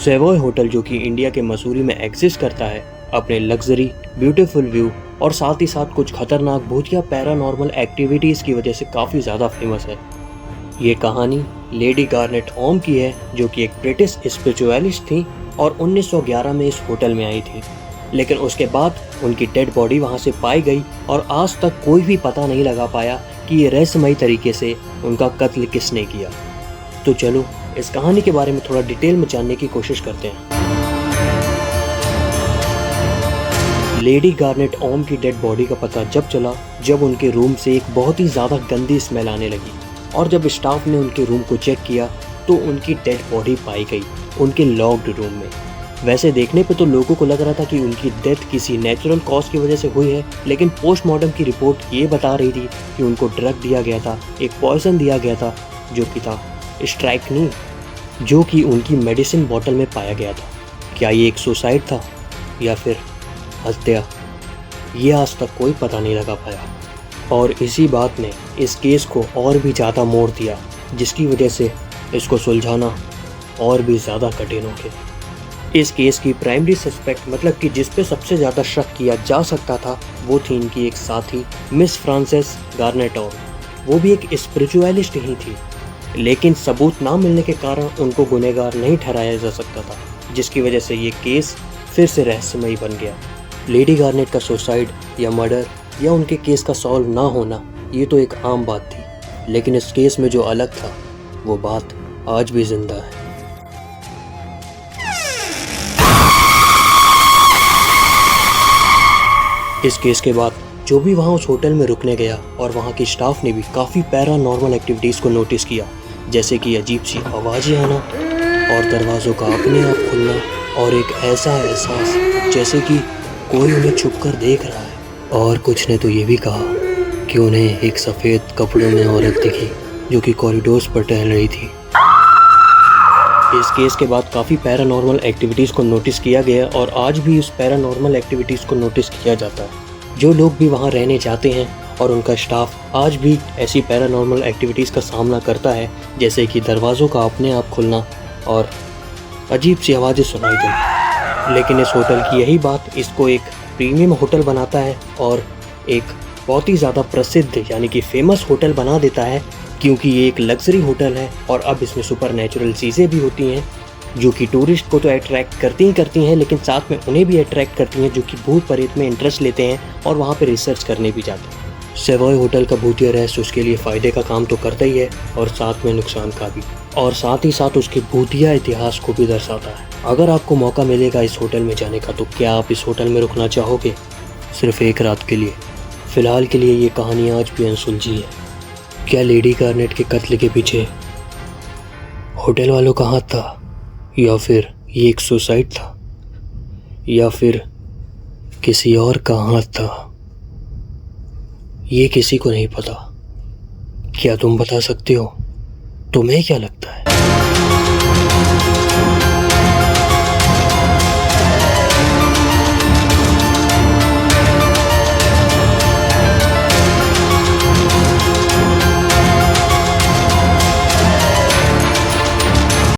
Savoy hotel, जो कि India के मसूरी में एग्जिस्ट करता है, अपने लग्जरी, ब्यूटीफुल व्यू और साथ ही साथ कुछ खतरनाक भूतिया पैरानॉर्मल एक्टिविटीज़ की वजह से काफ़ी ज़्यादा फेमस है। ये कहानी लेडी गार्नेट ओम की है, जो कि एक ब्रिटिश स्पिरिचुअलिस्ट थी और 1911 में इस होटल में आई थी। लेकिन उसके बाद उनकी डेड बॉडी वहाँ से पाई गई और आज तक कोई भी पता नहीं लगा पाया कि ये रहस्यमयी तरीके से उनका कत्ल किसने किया। तो चलो इस कहानी के बारे में थोड़ा डिटेल में जानने की कोशिश करते हैं। लेडी गार्नेट ओम की डेड बॉडी का पता जब चला जब उनके रूम से एक बहुत ही ज़्यादा गंदी स्मेल आने लगी, और जब स्टाफ ने उनके रूम को चेक किया तो उनकी डेड बॉडी पाई गई उनके लॉक्ड रूम में। वैसे देखने पे तो लोगों को लग रहा था कि उनकी डेथ किसी नेचुरल कॉज की वजह से हुई है, लेकिन पोस्टमार्टम की रिपोर्ट ये बता रही थी कि उनको ड्रग दिया गया था, एक पॉइजन दिया गया था, जो कि था स्ट्राइकनीन, जो कि उनकी मेडिसिन बॉटल में पाया गया था। क्या ये एक सुसाइड था या फिर हत्या, ये आज तक कोई पता नहीं लगा पाया। और इसी बात ने इस केस को और भी ज़्यादा मोड़ दिया, जिसकी वजह से इसको सुलझाना और भी ज़्यादा कठिन हो गया। इस केस की प्राइमरी सस्पेक्ट, मतलब कि जिस पे सबसे ज़्यादा शक किया जा सकता था, वो थी इनकी एक साथी मिस फ्रांसेस गार्नेट ओम। वो भी एक स्पिरिचुअलिस्ट ही थी, लेकिन सबूत ना मिलने के कारण उनको गुनहगार नहीं ठहराया जा सकता था, जिसकी वजह से ये केस फिर से रहस्यमयी बन गया। लेडी गार्नेट का सुसाइड या मर्डर या उनके केस का सॉल्व ना होना, ये तो एक आम बात थी, लेकिन इस केस में जो अलग था वो बात आज भी जिंदा है। इस केस के बाद जो भी वहाँ उस होटल में रुकने गया और वहाँ के स्टाफ ने भी काफ़ी पैरानॉर्मल एक्टिविटीज़ को नोटिस किया, जैसे कि अजीब सी आवाज़ें आना और दरवाज़ों का अपने आप खुलना और एक ऐसा एहसास जैसे कि कोई उन्हें छुपकर देख रहा है। और कुछ ने तो ये भी कहा कि उन्हें एक सफ़ेद कपड़ों में औरत दिखी जो कि कॉरिडोर्स पर टहल रही थी। इस केस के बाद काफ़ी पैरानॉर्मल एक्टिविटीज़ को नोटिस किया गया और आज भी उस पैरानॉर्मल एक्टिविटीज़ को नोटिस किया जाता है। जो लोग भी वहाँ रहने जाते हैं और उनका स्टाफ आज भी ऐसी पैरानॉर्मल एक्टिविटीज़ का सामना करता है, जैसे कि दरवाज़ों का अपने आप खुलना और अजीब सी आवाज़ें सुनाई देना। लेकिन इस होटल की यही बात इसको एक प्रीमियम होटल बनाता है और एक बहुत ही ज़्यादा प्रसिद्ध यानी कि फेमस होटल बना देता है, क्योंकि ये एक लग्जरी होटल है और अब इसमें सुपर नेचुरल चीज़ें भी होती हैं, जो कि टूरिस्ट को तो अट्रैक्ट करती हैं, लेकिन साथ में उन्हें भी अट्रैक्ट करती हैं जो कि भूत प्रेत में इंटरेस्ट लेते हैं और वहाँ पे रिसर्च करने भी जाते हैं। सेवॉय होटल का भूतिया रहस्य उसके लिए फ़ायदे का काम तो करता ही है और साथ में नुकसान का भी, और साथ ही साथ उसके भूतिया इतिहास को भी दर्शाता है। अगर आपको मौका मिलेगा इस होटल में जाने का, तो क्या आप इस होटल में रुकना चाहोगे? सिर्फ एक रात के लिए। फ़िलहाल के लिए ये कहानी आज भी अनसुलझी है। क्या लेडी गार्नेट के कत्ल के पीछे होटल वालों का हाथ था, या फिर ये एक सुसाइड था, या फिर किसी और का हाथ था? ये किसी को नहीं पता। क्या तुम बता सकते हो? तुम्हें क्या लगता है?